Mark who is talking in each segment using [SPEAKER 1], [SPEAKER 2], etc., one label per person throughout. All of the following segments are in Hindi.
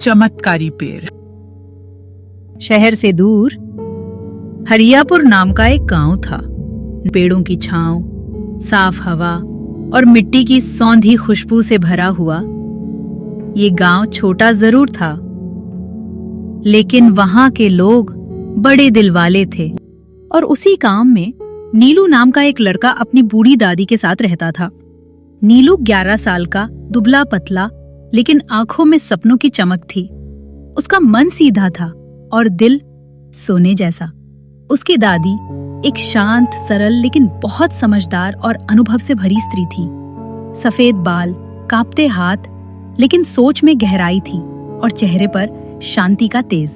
[SPEAKER 1] चमत्कारी पेड़।
[SPEAKER 2] शहर से दूर हरियापुर नाम का एक गांव था। पेड़ों की छांव, साफ हवा और मिट्टी की सौंधी खुशबू से भरा हुआ ये गांव छोटा जरूर था, लेकिन वहां के लोग बड़े दिल वाले थे। और उसी गांव में नीलू नाम का एक लड़का अपनी बूढ़ी दादी के साथ रहता था। नीलू 11 साल का, दुबला पतला, लेकिन आंखों में सपनों की चमक थी। उसका मन सीधा था और दिल सोने जैसा। उसकी दादी एक शांत, सरल लेकिन बहुत समझदार और अनुभव से भरी स्त्री थी। सफेद बाल, कांपते हाथ, लेकिन सोच में गहराई थी और चेहरे पर शांति का तेज।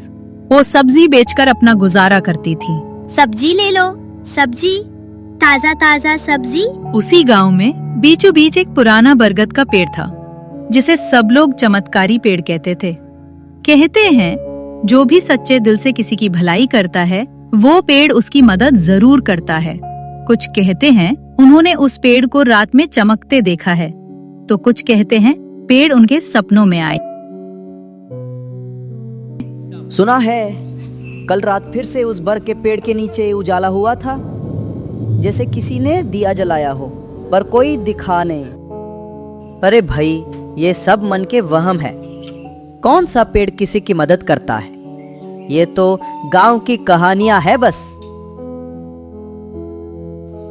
[SPEAKER 2] वो सब्जी बेचकर अपना गुजारा करती थी।
[SPEAKER 3] सब्जी ले लो, सब्जी, ताजा ताजा सब्जी।
[SPEAKER 2] उसी गांव में बीचों बीच एक पुराना बरगद का पेड़ था, जिसे सब लोग चमत्कारी पेड़ कहते थे। कहते हैं जो भी सच्चे दिल से किसी की भलाई करता है, वो पेड़ उसकी मदद जरूर करता है। कुछ कहते हैं उन्होंने उस पेड़ को रात में चमकते देखा है, तो कुछ कहते हैं पेड़ उनके सपनों में आए।
[SPEAKER 4] सुना है कल रात फिर से उस बर के पेड़ के नीचे उजाला हुआ था, जैसे किसी ने दिया जलाया हो, पर कोई दिखा नहीं। अरे भाई, ये सब मन के वहम है। कौन सा पेड़ किसी की मदद करता है? ये तो गांव की कहानियां है बस।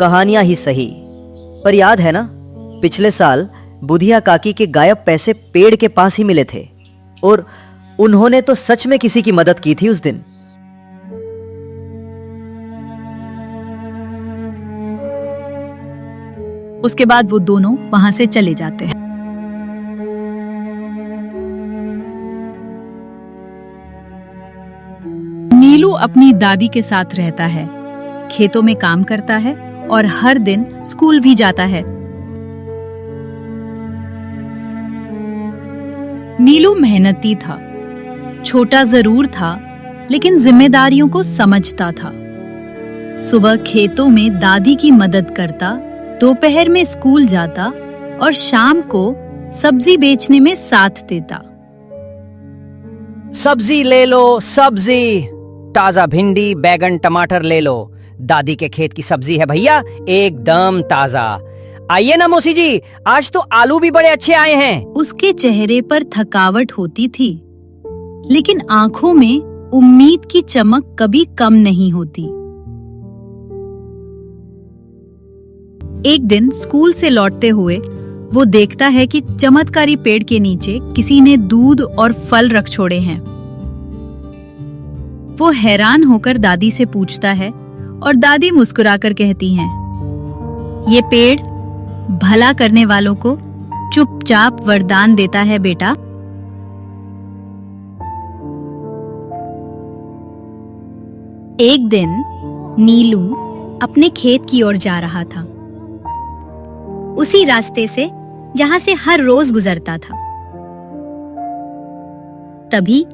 [SPEAKER 4] कहानियां ही सही, पर याद है ना, पिछले साल बुधिया काकी के गायब पैसे पेड़ के पास ही मिले थे, और उन्होंने तो सच में किसी की मदद की थी उस दिन।
[SPEAKER 2] उसके बाद वो दोनों वहां से चले जाते हैं। नीलू अपनी दादी के साथ रहता है, खेतों में काम करता है और हर दिन स्कूल भी जाता है। नीलू मेहनती था, छोटा जरूर था, लेकिन जिम्मेदारियों को समझता था। सुबह खेतों में दादी की मदद करता, दोपहर में स्कूल जाता और शाम को सब्जी बेचने में साथ देता।
[SPEAKER 4] सब्जी ले लो, सब्जी, ताजा भिंडी, बैगन, टमाटर ले लो। दादी के खेत की सब्जी है भैया, एकदम ताजा। आइए ना मौसी जी, आज तो आलू भी बड़े अच्छे आए हैं।
[SPEAKER 2] उसके चेहरे पर थकावट होती थी, लेकिन आंखों में उम्मीद की चमक कभी कम नहीं होती। एक दिन स्कूल से लौटते हुए वो देखता है कि चमत्कारी पेड़ के नीचे किसी ने दूध और फल रख छोड़े हैं। वो हैरान होकर दादी से पूछता है और दादी मुस्कुराकर कहती हैं, ये पेड़ भला करने वालों को चुपचाप वरदान देता है बेटा। एक दिन नीलू अपने खेत की ओर जा रहा था, उसी रास्ते से जहां से हर रोज गुजरता था। तभी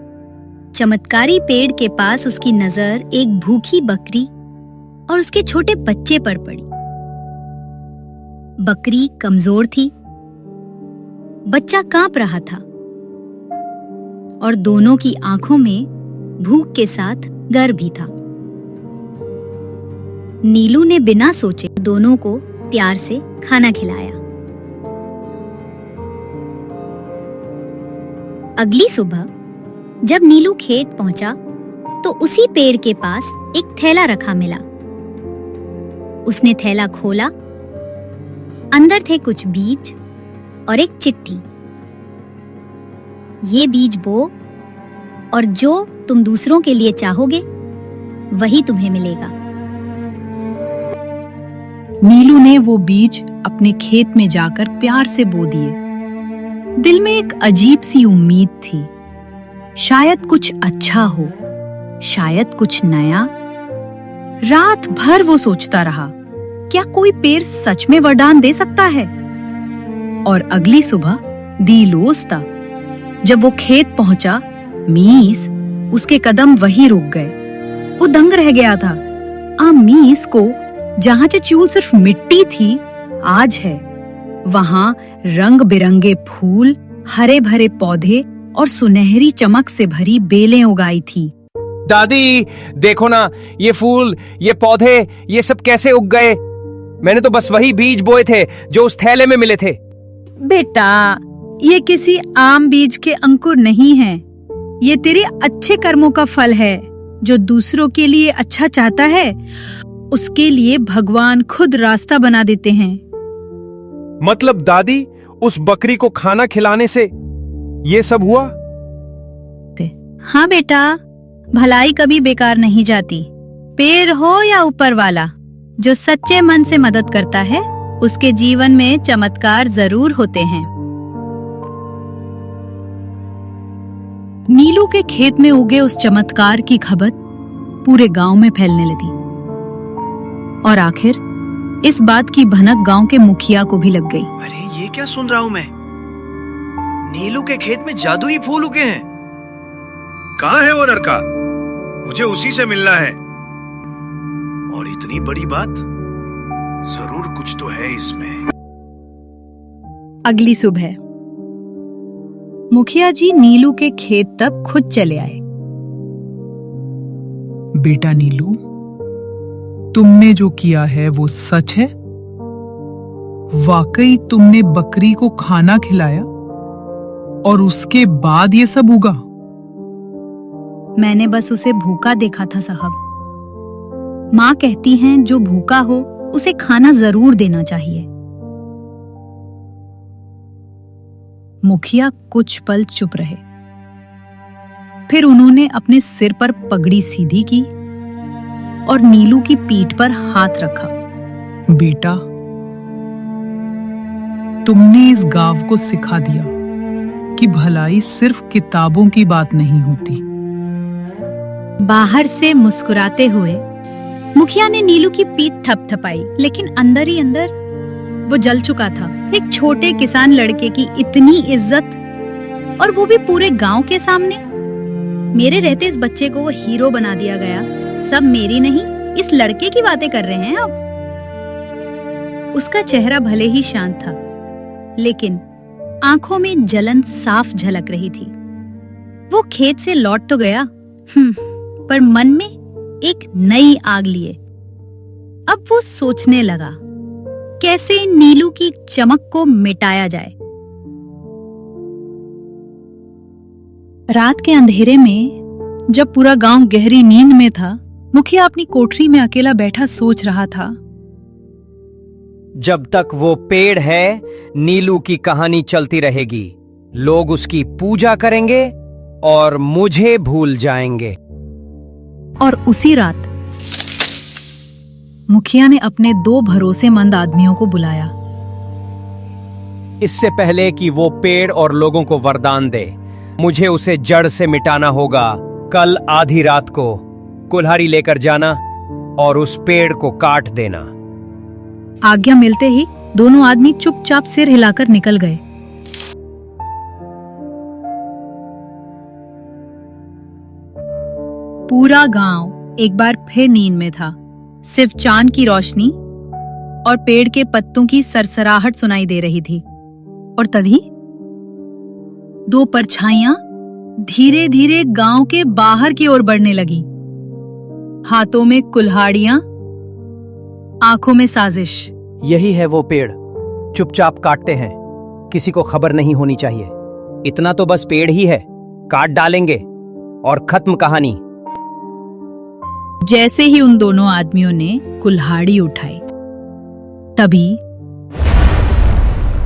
[SPEAKER 2] चमत्कारी पेड़ के पास उसकी नजर एक भूखी बकरी और उसके छोटे बच्चे पर पड़ी। बकरी कमजोर थी, बच्चा कांप रहा था और दोनों की आंखों में भूख के साथ डर भी था। नीलू ने बिना सोचे दोनों को प्यार से खाना खिलाया। अगली सुबह जब नीलू खेत पहुंचा तो उसी पेड़ के पास एक थैला रखा मिला। उसने थैला खोला, अंदर थे कुछ बीज और एक चिट्ठी। ये बीज बो और जो तुम दूसरों के लिए चाहोगे वही तुम्हें मिलेगा। नीलू ने वो बीज अपने खेत में जाकर प्यार से बो दिए। दिल में एक अजीब सी उम्मीद थी, शायद कुछ अच्छा हो, शायद कुछ नया। रात भर वो सोचता रहा, क्या कोई पेड़ सच में वरदान दे सकता है? और अगली सुबह दिलोस्ता जब वो खेत पहुंचा, मीस उसके कदम वहीं रुक गए। वो दंग रह गया था। मीस को जहां चूल सिर्फ मिट्टी थी, आज है वहां रंग बिरंगे फूल, हरे भरे पौधे और सुनहरी चमक से भरी बेलें उगाई थी।
[SPEAKER 1] दादी देखो ना, ये फूल, ये पौधे, ये सब कैसे उग गए। मैंने तो बस वही बीज बोए थे जो उस थैले में मिले थे।
[SPEAKER 2] बेटा, ये किसी आम बीज के अंकुर नहीं हैं। ये तेरे अच्छे कर्मों का फल है। जो दूसरों के लिए अच्छा चाहता है, उसके लिए भगवान खुद रास्ता बना देते हैं।
[SPEAKER 5] मतलब दादी, उस बकरी को खाना खिलाने से ये सब हुआ?
[SPEAKER 2] हाँ बेटा, भलाई कभी बेकार नहीं जाती। पेड़ हो या ऊपर वाला, जो सच्चे मन से मदद करता है, उसके जीवन में चमत्कार जरूर होते हैं। नीलू के खेत में उगे उस चमत्कार की खबर पूरे गांव में फैलने लगी और आखिर इस बात की भनक गांव के मुखिया को भी लग गई।
[SPEAKER 6] अरे ये क्या सुन रहा हूं मैं? नीलू के खेत में जादुई फूल उगे हैं। कहाँ है वो लड़का? मुझे उसी से मिलना है। और इतनी बड़ी बात, जरूर कुछ तो है इसमें।
[SPEAKER 2] अगली सुबह मुखिया जी नीलू के खेत तक खुद चले आए।
[SPEAKER 7] बेटा नीलू, तुमने जो किया है वो सच है? वाकई तुमने बकरी को खाना खिलाया और उसके बाद ये सब उगा?
[SPEAKER 2] मैंने बस उसे भूखा देखा था साहब। माँ कहती हैं जो भूखा हो उसे खाना जरूर देना चाहिए। मुखिया कुछ पल चुप रहे, फिर उन्होंने अपने सिर पर पगड़ी सीधी की और नीलू की पीठ पर हाथ रखा।
[SPEAKER 7] बेटा, तुमने इस गांव को सिखा दिया कि भलाई सिर्फ किताबों की बात नहीं होती।
[SPEAKER 2] बाहर से मुस्कुराते हुए मुखिया ने नीलू की पीठ थपथपाई, लेकिन अंदर ही अंदर वो जल चुका था। एक छोटे किसान लड़के की इतनी इज्जत, और वो भी पूरे गांव के सामने। मेरे रहते इस बच्चे को वो हीरो बना दिया गया। सब मेरी नहीं, इस लड़के की बातें कर रहे हैं अब। उसका चेहरा भले ही शांत था, लेकिन आंखों में जलन साफ झलक रही थी। वो खेत से लौट तो गया, पर मन में एक नई आग लिए। अब वो सोचने लगा कैसे नीलू की चमक को मिटाया जाए। रात के अंधेरे में जब पूरा गांव गहरी नींद में था, मुखिया अपनी कोठरी में अकेला बैठा सोच रहा था।
[SPEAKER 1] जब तक वो पेड़ है, नीलू की कहानी चलती रहेगी। लोग उसकी पूजा करेंगे और मुझे भूल जाएंगे।
[SPEAKER 2] और उसी रात मुखिया ने अपने 2 भरोसेमंद आदमियों को बुलाया।
[SPEAKER 1] इससे पहले कि वो पेड़ और लोगों को वरदान दे, मुझे उसे जड़ से मिटाना होगा। कल आधी रात को कुल्हाड़ी लेकर जाना और उस पेड़ को काट देना।
[SPEAKER 2] आज्ञा मिलते ही दोनों आदमी चुपचाप सिर हिलाकर निकल गए। पूरा गांव एक बार फिर नींद में था। सिर्फ चांद की रोशनी और पेड़ के पत्तों की सरसराहट सुनाई दे रही थी। और तभी 2 परछाइयां धीरे धीरे गांव के बाहर की ओर बढ़ने लगी। हाथों में कुल्हाड़ियां, आंखों में साजिश।
[SPEAKER 1] यही है वो पेड़, चुपचाप काटते हैं, किसी को खबर नहीं होनी चाहिए। इतना तो बस पेड़ ही है, काट डालेंगे और खत्म कहानी।
[SPEAKER 2] जैसे ही उन दोनों आदमियों ने कुल्हाड़ी उठाई, तभी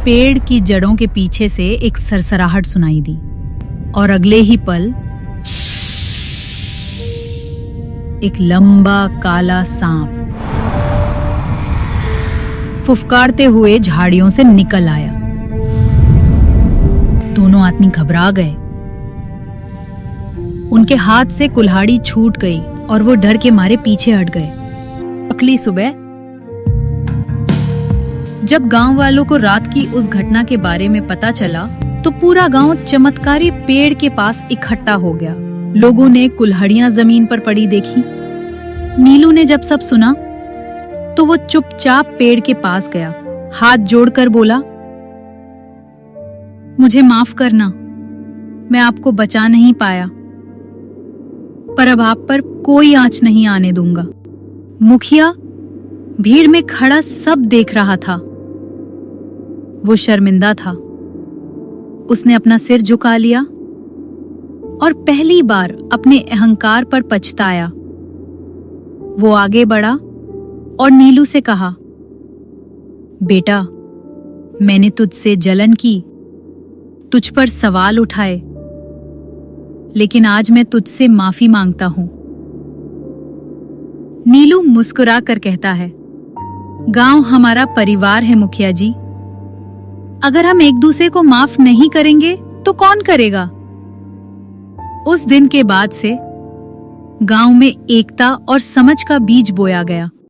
[SPEAKER 2] पेड़ की जड़ों के पीछे से एक सरसराहट सुनाई दी और अगले ही पल एक लंबा काला सांप फुफकारते हुए झाड़ियों से निकल आया। दोनों आदमी घबरा गए। उनके हाथ से कुल्हाड़ी छूट गई और वो डर के मारे पीछे हट गए। अगली सुबह जब गांव वालों को रात की उस घटना के बारे में पता चला, तो पूरा गांव चमत्कारी पेड़ के पास इकट्ठा हो गया। लोगों ने कुल्हाड़ियां जमीन पर पड़ी देखी। नीलू ने जब सब सुना, तो वो चुपचाप पेड़ के पास गया, हाथ जोड़कर बोला, मुझे माफ करना, मैं आपको बचा नहीं पाया, पर अब आप पर कोई आंच नहीं आने दूंगा। मुखिया भीड़ में खड़ा सब देख रहा था। वो शर्मिंदा था। उसने अपना सिर झुका लिया और पहली बार अपने अहंकार पर पछताया। वो आगे बढ़ा और नीलू से कहा, बेटा, मैंने तुझसे जलन की, तुझ पर सवाल उठाए, लेकिन आज मैं तुझसे माफी मांगता हूं। नीलू मुस्कुरा कर कहता है, गांव हमारा परिवार है मुखिया जी। अगर हम एक दूसरे को माफ नहीं करेंगे तो कौन करेगा? उस दिन के बाद से गांव में एकता और समझ का बीज बोया गया।